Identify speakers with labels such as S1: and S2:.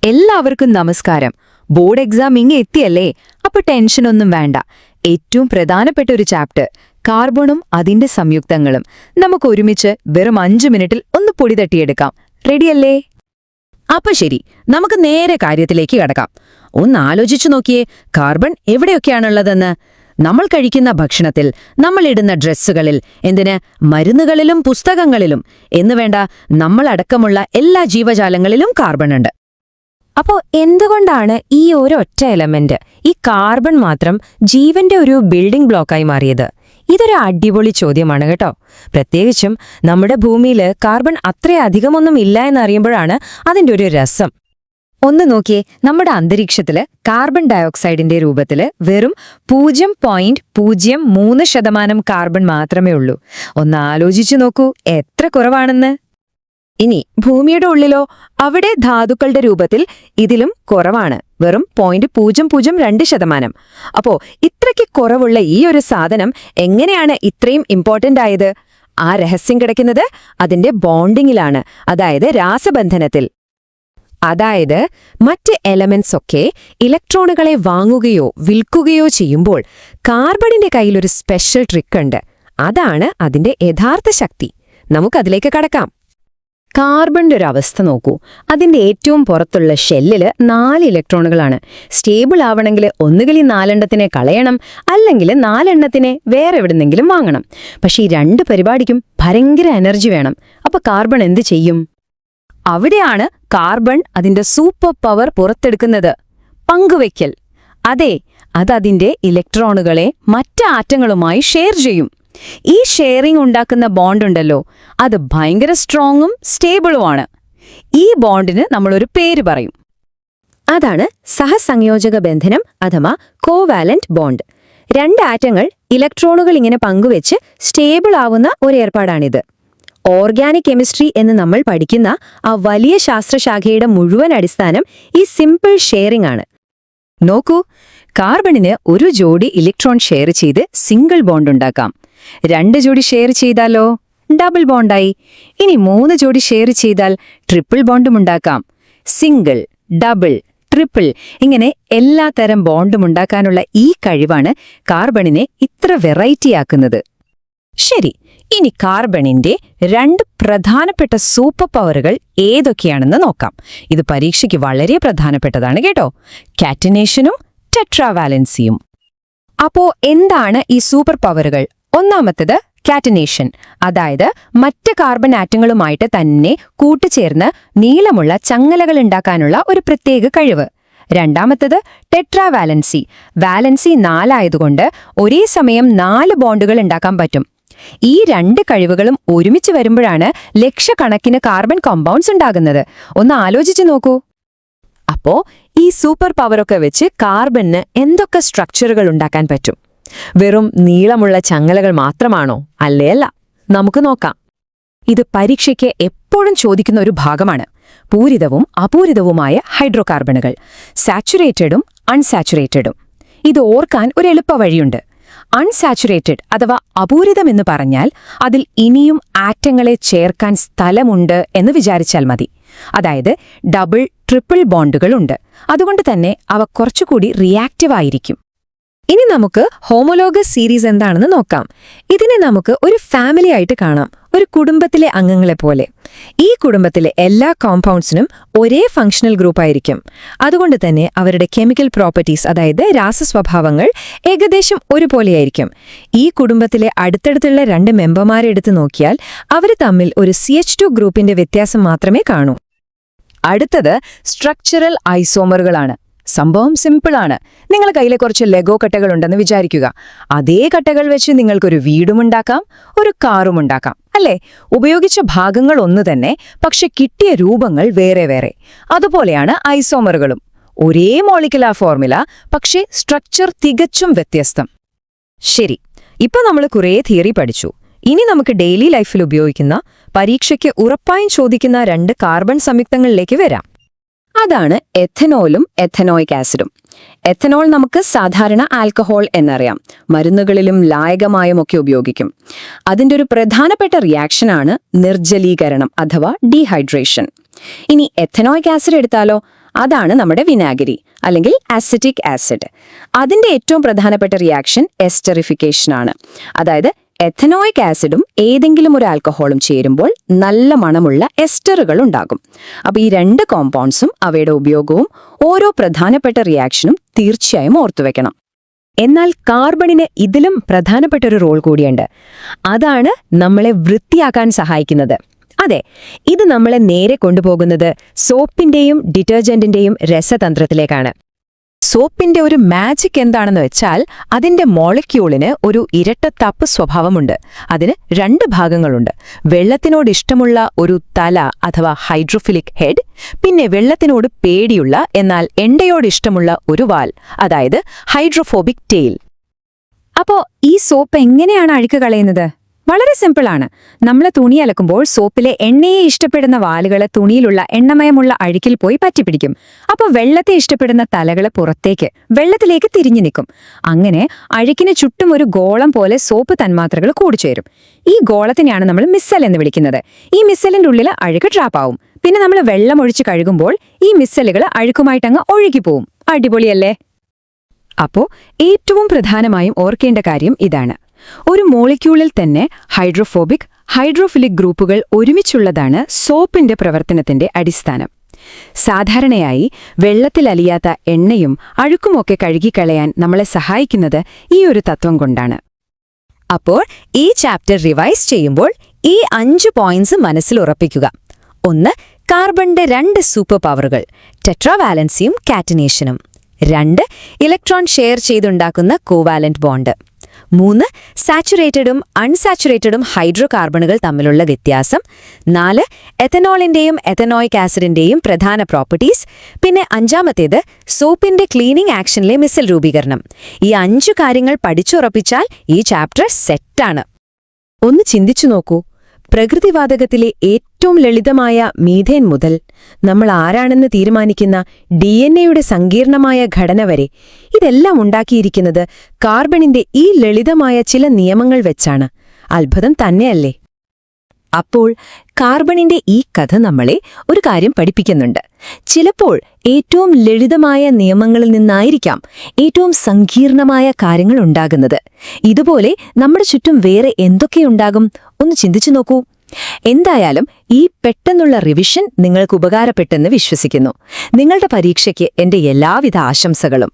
S1: എല്ലാവർക്കും നമസ്കാരം. Board exam ഇങ്ങ് എത്തിയല്ലേ? അപ്പൊ ടെൻഷനൊന്നും വേണ്ട. ഏറ്റവും പ്രധാനപ്പെട്ട ഒരു ചാപ്റ്റർ, കാർബണും അതിന്റെ സംയുക്തങ്ങളും. നമുക്ക് ഒരുമിച്ച് വെറും 5 മിനിറ്റിൽ ഒന്ന് പൊടി തട്ടിയെടുക്കാം. റെഡിയല്ലേ?
S2: അപ്പൊ ശരി, നമുക്ക് നേരെ കാര്യത്തിലേക്ക് കടക്കാം. ഒന്ന് ആലോചിച്ചു നോക്കിയേ, കാർബൺ എവിടെയൊക്കെയാണുള്ളതെന്ന്. നമ്മൾ കഴിക്കുന്ന ഭക്ഷണത്തിൽ, നമ്മളിടുന്ന ഡ്രസ്സുകളിൽ, എന്തിന് മരുന്നുകളിലും പുസ്തകങ്ങളിലും എന്നുവേണ്ട നമ്മളടക്കമുള്ള എല്ലാ ജീവജാലങ്ങളിലും കാർബണുണ്ട്.
S3: അപ്പോ എന്തുകൊണ്ടാണ് ഈ ഒരൊറ്റ എലമെന്റ്, ഈ കാർബൺ മാത്രം ജീവന്റെ ഒരു ബിൽഡിംഗ് ബ്ലോക്കായി മാറിയത്? ഇതൊരു അടിപൊളി ചോദ്യമാണ് കേട്ടോ. പ്രത്യേകിച്ചും നമ്മുടെ ഭൂമിയിൽ കാർബൺ അത്രയധികമൊന്നും ഇല്ല എന്നറിയുമ്പോഴാണ് അതിന്റെ ഒരു രസം.
S1: ഒന്ന് നോക്കിയേ, നമ്മുടെ അന്തരീക്ഷത്തില് കാർബൺ ഡയോക്സൈഡിന്റെ രൂപത്തില് വെറും 0.03% കാർബൺ മാത്രമേ ഉള്ളൂ. ഒന്ന് ആലോചിച്ചു നോക്കൂ, എത്ര കുറവാണെന്ന്. ഇനി ഭൂമിയുടെ ഉള്ളിലോ? അവിടെ ധാതുക്കളുടെ രൂപത്തിൽ ഇതിലും കുറവാണ്, വെറും 0.002%. അപ്പോ ഇത്രയ്ക്ക് കുറവുള്ള ഈ ഒരു സാധനം എങ്ങനെയാണ് ഇത്രയും ഇമ്പോർട്ടന്റ് ആയത്? ആ രഹസ്യം കിടക്കുന്നത് അതിന്റെ ബോണ്ടിങ്ങിലാണ്, അതായത് രാസബന്ധനത്തിൽ.
S3: അതായത് മറ്റ് എലമെന്റ്സ് ഒക്കെ ഇലക്ട്രോണുകളെ വാങ്ങുകയോ വിൽക്കുകയോ ചെയ്യുമ്പോൾ കാർബണിന്റെ കയ്യിലൊരു സ്പെഷ്യൽ ട്രിക്ക് ഉണ്ട്. അതാണ് അതിന്റെ യഥാർത്ഥ ശക്തി. നമുക്കതിലേക്ക് കടക്കാം. കാർബണിന്റെ ഒരു അവസ്ഥ നോക്കൂ. അതിന്റെ ഏറ്റവും പുറത്തുള്ള ഷെല്ലില് 4 ഇലക്ട്രോണുകളാണ്. സ്റ്റേബിൾ ആവണമെങ്കിൽ ഒന്നുകിൽ ഈ 4 എണ്ണത്തിനെ കളയണം, അല്ലെങ്കിൽ 4 എണ്ണത്തിനെ വേറെ എവിടെന്നെങ്കിലും വാങ്ങണം. പക്ഷേ ഈ 2 പരിപാടിക്കും ഭയങ്കര എനർജി വേണം. അപ്പൊ കാർബൺ എന്ത് ചെയ്യും?
S1: അവിടെയാണ് കാർബൺ അതിന്റെ സൂപ്പർ പവർ പുറത്തെടുക്കുന്നത്, പങ്കുവയ്ക്കൽ. അതെ, അതതിന്റെ ഇലക്ട്രോണുകളെ മറ്റ് ആറ്റങ്ങളുമായി ഷെയർ ചെയ്യും. ഈ ഷെയറിംഗ് ഉണ്ടാക്കുന്ന ബോണ്ടുണ്ടല്ലോ, അത് ഭയങ്കര സ്ട്രോങ്ങും സ്റ്റേബിളുമാണ്. ഈ ബോണ്ടിന് നമ്മളൊരു പേര് പറയും.
S3: അതാണ് സഹസംയോജക ബന്ധനം അഥവാ കോവാലന്റ് ബോണ്ട്. 2 ആറ്റങ്ങൾ ഇലക്ട്രോണുകൾ ഇങ്ങനെ പങ്കുവെച്ച് സ്റ്റേബിൾ ആവുന്ന ഒരു ഏർപ്പാടാണിത്. ഓർഗാനിക് കെമിസ്ട്രി എന്ന് നമ്മൾ പഠിക്കുന്ന ആ വലിയ ശാസ്ത്രശാഖയുടെ മുഴുവൻ അടിസ്ഥാനം ഈ സിമ്പിൾ ഷെയറിംഗ് ആണ്.
S1: നോക്കൂ, കാർബണിന് ഒരു ജോഡി ഇലക്ട്രോൺ ഷെയർ ചെയ്ത് സിംഗിൾ ബോണ്ട് ഉണ്ടാക്കാം. 2 ജോഡി ഷെയർ ചെയ്താലോ ഡബിൾ ബോണ്ടായി. ഇനി 3 ജോഡി ഷെയർ ചെയ്താൽ ട്രിപ്പിൾ ബോണ്ടും ഉണ്ടാക്കാം. സിംഗിൾ, ഡബിൾ, ട്രിപ്പിൾ, ഇങ്ങനെ എല്ലാ തരം ബോണ്ടും ഉണ്ടാക്കാനുള്ള ഈ കഴിവാണ് കാർബണിനെ ഇത്ര വെറൈറ്റിയാക്കുന്നത്. ശരി, ഇനി കാർബണിന്റെ 2 പ്രധാനപ്പെട്ട സൂപ്പർ പവറുകൾ ഏതൊക്കെയാണെന്ന് നോക്കാം. ഇത് പരീക്ഷയ്ക്ക് വളരെ പ്രധാനപ്പെട്ടതാണ് കേട്ടോ. കാറ്റനേഷനും ടെട്രാവാലൻസിയും. അപ്പോ എന്താണ് ഈ സൂപ്പർ പവറുകൾ? ഒന്നാമത്തേത് കാറ്റനേഷൻ, അതായത് മറ്റ് കാർബൺ ആറ്റങ്ങളുമായിട്ട് തന്നെ കൂട്ടുചേർന്ന് നീളമുള്ള ചങ്ങലകൾ ഉണ്ടാക്കാനുള്ള ഒരു പ്രത്യേക കഴിവ്. രണ്ടാമത്തേത് ടെട്രാവാലൻസി. വാലൻസി 4 ആയതുകൊണ്ട് ഒരേ സമയം 4 ബോണ്ടുകൾ ഉണ്ടാക്കാൻ പറ്റും. ഈ 2 കഴിവുകളും ഒരുമിച്ച് വരുമ്പോഴാണ് ലക്ഷക്കണക്കിന് കാർബൺ കോമ്പൗണ്ട്സ് ഉണ്ടാകുന്നത്. ഒന്ന് ആലോചിച്ചു നോക്കൂ. അപ്പോ ഈ സൂപ്പർ പവറൊക്കെ വെച്ച് കാർബണിന് എന്തൊക്കെ സ്ട്രക്ചറുകൾ ഉണ്ടാക്കാൻ പറ്റും? വെറും നീളമുള്ള ചങ്ങലകൾ മാത്രമാണോ? അല്ല. നമുക്ക് നോക്കാം. ഇത് പരീക്ഷയ്ക്ക് എപ്പോഴും ചോദിക്കുന്ന ഒരു ഭാഗമാണ്. പൂരിതവും അപൂരിതവുമായ ഹൈഡ്രോകാർബണുകൾ, സാച്ചുറേറ്റഡും അൺസാച്ചുറേറ്റഡും. ഇത് ഓർക്കാൻ ഒരു എളുപ്പ വഴിയുണ്ട്. അൺസാച്ചുറേറ്റഡ് അഥവാ അപൂരിതമെന്ന് പറഞ്ഞാൽ അതിൽ ഇനിയും ആറ്റങ്ങളെ ചേർക്കാൻ സ്ഥലമുണ്ട് എന്ന് വിചാരിച്ചാൽ മതി. അതായത് ഡബിൾ, ട്രിപ്പിൾ ബോണ്ടുകളുണ്ട്. അതുകൊണ്ട് തന്നെ അവ കുറച്ചുകൂടി റിയാക്റ്റീവ് ആയിരിക്കും. ഇനി നമുക്ക് ഹോമോലോഗസ് സീരീസ് എന്താണെന്ന് നോക്കാം. ഇതിനെ നമുക്ക് ഒരു ഫാമിലി ആയിട്ട് കാണാം, ഒരു കുടുംബത്തിലെ അംഗങ്ങളെപ്പോലെ. ഈ കുടുംബത്തിലെ എല്ലാ കോമ്പൗണ്ട്സിനും ഒരേ ഫങ്ഷണൽ ഗ്രൂപ്പായിരിക്കും. അതുകൊണ്ട് തന്നെ അവരുടെ കെമിക്കൽ പ്രോപ്പർട്ടീസ്, അതായത് രാസസ്വഭാവങ്ങൾ ഏകദേശം ഒരുപോലെയായിരിക്കും. ഈ കുടുംബത്തിലെ അടുത്തടുത്തുള്ള 2 മെമ്പർമാരെ എടുത്തു നോക്കിയാൽ അവർ തമ്മിൽ ഒരു CH2 ഗ്രൂപ്പിന്റെ വ്യത്യാസം മാത്രമേ കാണൂ. അടുത്തത് സ്ട്രക്ചറൽ ഐസോമറുകളാണ്. സംഭവം സിമ്പിളാണ്. നിങ്ങൾ കയ്യിലെ കുറച്ച് ലെഗോ കട്ടകളുണ്ടെന്ന് വിചാരിക്കുക. അതേ കട്ടകൾ വെച്ച് നിങ്ങൾക്കൊരു വീടുമുണ്ടാക്കാം, ഒരു കാറുമുണ്ടാക്കാം, അല്ലേ? ഉപയോഗിച്ച ഭാഗങ്ങൾ ഒന്നു തന്നെ, പക്ഷെ കിട്ടിയ രൂപങ്ങൾ വേറെ വേറെ. അതുപോലെയാണ് ഐസോമറുകളും. ഒരേ മോളിക്കുലാർ ഫോർമുല, പക്ഷേ സ്ട്രക്ചർ തികച്ചും വ്യത്യസ്തം. ശരി, ഇപ്പൊ നമ്മൾ കുറേ തിയറി പഠിച്ചു. ഇനി നമുക്ക് ഡെയിലി ലൈഫിൽ ഉപയോഗിക്കുന്ന, പരീക്ഷയ്ക്ക് ഉറപ്പായും ചോദിക്കുന്ന 2 കാർബൺ സംയുക്തങ്ങളിലേക്ക് വരാം. അതാണ് എഥനോളും എഥനോയിക് ആസിഡും. എഥനോൾ നമുക്ക് സാധാരണ ആൽക്കഹോൾ എന്നറിയാം, മരുന്നുകളിലും ലായകമായുമൊക്കെ ഉപയോഗിക്കും. അതിൻ്റെ ഒരു പ്രധാനപ്പെട്ട റിയാക്ഷനാണ് നിർജ്ജലീകരണം അഥവാ ഡീഹൈഡ്രേഷൻ. ഇനി എഥനോയിക് ആസിഡ് എടുത്താലോ, അതാണ് നമ്മുടെ വിനാഗിരി അല്ലെങ്കിൽ അസിറ്റിക് ആസിഡ്. അതിന്റെ ഏറ്റവും പ്രധാനപ്പെട്ട റിയാക്ഷൻ എസ്റ്ററിഫിക്കേഷൻ ആണ്. അതായത് എഥനോയിക് ആസിഡും ഏതെങ്കിലും ഒരു ആൽക്കഹോളും ചേരുമ്പോൾ നല്ല മണമുള്ള എസ്റ്ററുകൾ ഉണ്ടാകും. അപ്പോൾ ഈ രണ്ട് കോമ്പൗണ്ട്സും അവയുടെ ഉപയോഗവും ഓരോ പ്രധാനപ്പെട്ട റിയാക്ഷനും തീർച്ചയായും ഓർത്തുവെക്കണം.
S3: എന്നാൽ കാർബണിന് ഇതിലും പ്രധാനപ്പെട്ടൊരു റോൾ കൂടിയുണ്ട്. അതാണ് നമ്മളെ വൃത്തിയാക്കാൻ സഹായിക്കുന്നത്. അതെ, ഇത് നമ്മളെ നേരെ കൊണ്ടുപോകുന്നത് സോപ്പിന്റെയും ഡിറ്റർജന്റിന്റെയും രസതന്ത്രത്തിലേക്കാണ്. സോപ്പിന്റെ ഒരു മാജിക് എന്താണെന്ന് വെച്ചാൽ അതിന്റെ മോളിക്യൂളിന് ഒരു ഇരട്ടത്താപ്പ് സ്വഭാവമുണ്ട്. അതിന് 2 ഭാഗങ്ങളുണ്ട്. വെള്ളത്തിനോട് ഇഷ്ടമുള്ള ഒരു തല അഥവാ ഹൈഡ്രോഫിലിക് ഹെഡ്, പിന്നെ വെള്ളത്തിനോട് പേടിയുള്ള എന്നാൽ എണ്ണയോട് ഇഷ്ടമുള്ള ഒരു വാൽ, അതായത് ഹൈഡ്രോഫോബിക് ടെയിൽ.
S1: അപ്പോ ഈ സോപ്പ് എങ്ങനെയാണ് അഴുക്ക് കളയുന്നത്? വളരെ സിമ്പിളാണ്. നമ്മൾ തുണി അലക്കുമ്പോൾ സോപ്പിലെ എണ്ണയെ ഇഷ്ടപ്പെടുന്ന വാലുകളെ തുണിയിലുള്ള എണ്ണമയമുള്ള അഴുക്കിൽ പോയി പറ്റിപ്പിടിക്കും. അപ്പോൾ വെള്ളത്തെ ഇഷ്ടപ്പെടുന്ന തലകളെ പുറത്തേക്ക് വെള്ളത്തിലേക്ക് തിരിഞ്ഞു നിൽക്കും. അങ്ങനെ അഴുക്കിന് ചുറ്റും ഒരു ഗോളം പോലെ സോപ്പ് തന്മാത്രകൾ കൂടിച്ചേരും. ഈ ഗോളത്തിനെയാണ് നമ്മൾ മിസ്സൽ എന്ന് വിളിക്കുന്നത്. ഈ മിസ്സലിന്റെ ഉള്ളിൽ അഴുക്ക് ട്രാപ്പാവും. പിന്നെ നമ്മൾ വെള്ളമൊഴിച്ച് കഴുകുമ്പോൾ ഈ മിസ്സലുകൾ അഴുക്കുമായിട്ടങ്ങ് ഒഴുകിപ്പോവും. അടിപൊളിയല്ലേ?
S3: അപ്പോ ഏറ്റവും പ്രധാനമായും ഓർക്കേണ്ട കാര്യം ഇതാണ്. ഒരു മോളിക്യൂളിൽ തന്നെ ഹൈഡ്രോഫോബിക്, ഹൈഡ്രോഫിലിക് ഗ്രൂപ്പുകൾ ഒരുമിച്ചുള്ളതാണ് സോപ്പിന്റെ പ്രവർത്തനത്തിന്റെ അടിസ്ഥാനം. സാധാരണയായി വെള്ളത്തിലലിയാത്ത എണ്ണയും അഴുക്കുമൊക്കെ കഴുകിക്കളയാൻ നമ്മളെ സഹായിക്കുന്നത് ഈ ഒരു തത്വം കൊണ്ടാണ്.
S2: അപ്പോൾ ഈ ചാപ്റ്റർ റിവൈസ് ചെയ്യുമ്പോൾ ഈ 5 പോയിന്റ്സ് മനസ്സിൽ ഉറപ്പിക്കുക. 1. കാർബണിന്റെ 2 സൂപ്പർ പവറുകൾ, ടെട്രാവാലൻസിയും കാറ്റനേഷനും. 2. ഇലക്ട്രോൺ ഷെയർ ചെയ്തുണ്ടാക്കുന്ന കോവാലന്റ് ബോണ്ട്. 3. സാച്ചുറേറ്റഡും അൺസാച്ചുറേറ്റഡും ഹൈഡ്രോ കാർബണുകൾ തമ്മിലുള്ള വ്യത്യാസം. 4. എഥനോളിന്റെയും എഥനോയിക് ആസിഡിന്റെയും പ്രധാന പ്രോപ്പർട്ടീസ്. പിന്നെ 5ാമത്തേത് സോപ്പിന്റെ ക്ലീനിംഗ് ആക്ഷനിലെ മിസൽ രൂപീകരണം. ഈ 5 കാര്യങ്ങൾ പഠിച്ചുറപ്പിച്ചാൽ ഈ ചാപ്റ്റർ സെറ്റാണ്.
S3: ഒന്ന് ചിന്തിച്ചു നോക്കൂ. പ്രകൃതിവാതകത്തിലെ ഏറ്റവും ലളിതമായ മീഥേൻ മുതൽ നമ്മൾ ആരാണെന്ന് തീരുമാനിക്കുന്ന DNA-യുടെ സങ്കീർണമായ ഘടന വരെ ഇതെല്ലാം ഉണ്ടാക്കിയിരിക്കുന്നത് കാർബണിന്റെ ഈ ലളിതമായ ചില നിയമങ്ങൾ വെച്ചാണ്. അത്ഭുതം തന്നെയല്ലേ?
S1: അപ്പോൾ കാർബണിന്റെ ഈ കഥ നമ്മളെ ഒരു കാര്യം പഠിപ്പിക്കുന്നുണ്ട്. ചിലപ്പോൾ ഏറ്റവും ലളിതമായ നിയമങ്ങളിൽ നിന്നായിരിക്കാം ഏറ്റവും സങ്കീർണമായ കാര്യങ്ങൾ ഉണ്ടാകുന്നത്. ഇതുപോലെ നമ്മുടെ ചുറ്റും വേറെ എന്തൊക്കെയുണ്ടാകും? ഒന്ന് ചിന്തിച്ചു നോക്കൂ. എന്തായാലും ഈ പെട്ടെന്നുള്ള റിവിഷൻ നിങ്ങൾക്ക് ഉപകാരപ്പെട്ടെന്ന് വിശ്വസിക്കുന്നു. നിങ്ങളുടെ പരീക്ഷയ്ക്ക് എന്റെ എല്ലാവിധ ആശംസകളും.